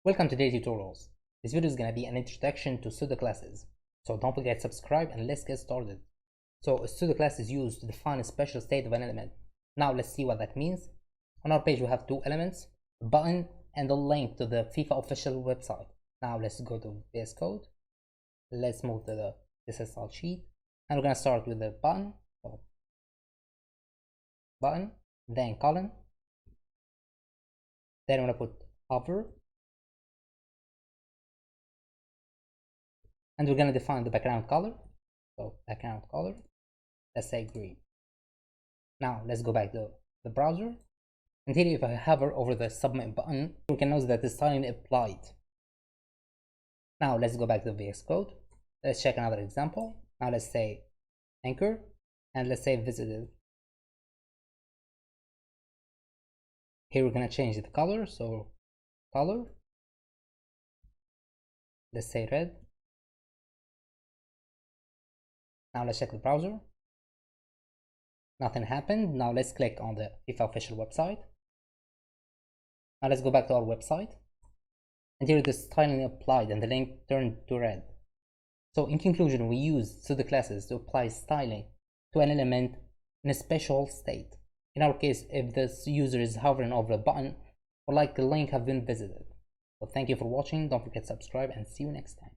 Welcome to Daily Tutorials. This video is going to be an introduction to pseudo-classes. So don't forget to subscribe and let's get started. So a pseudo-class is used to define a special state of an element. Now let's see what that means. On our page we have two elements, a button and a link to the FIFA official website. Now let's go to VS Code. Let's move to the CSS style sheet. And we're going to start with the button. So button, then column. Then I'm going to put hover. And we're going to define the background color. So background color, let's say green. Now let's go back to the browser. And here if I hover over the submit button, we can notice that the styling applied. Now let's go back to VS Code. Let's check another example. Now let's say anchor and let's say visited. Here we're going to change the color. So color, let's say red. Now let's check the browser. Nothing happened. Now let's click on the FIFA official website. Now let's go back to our website. And here the styling applied and the link turned to red. So in conclusion, we use pseudo-classes to apply styling to an element in a special state. In our case, if the user is hovering over a button or like the link have been visited. So thank you for watching. Don't forget to subscribe and see you next time.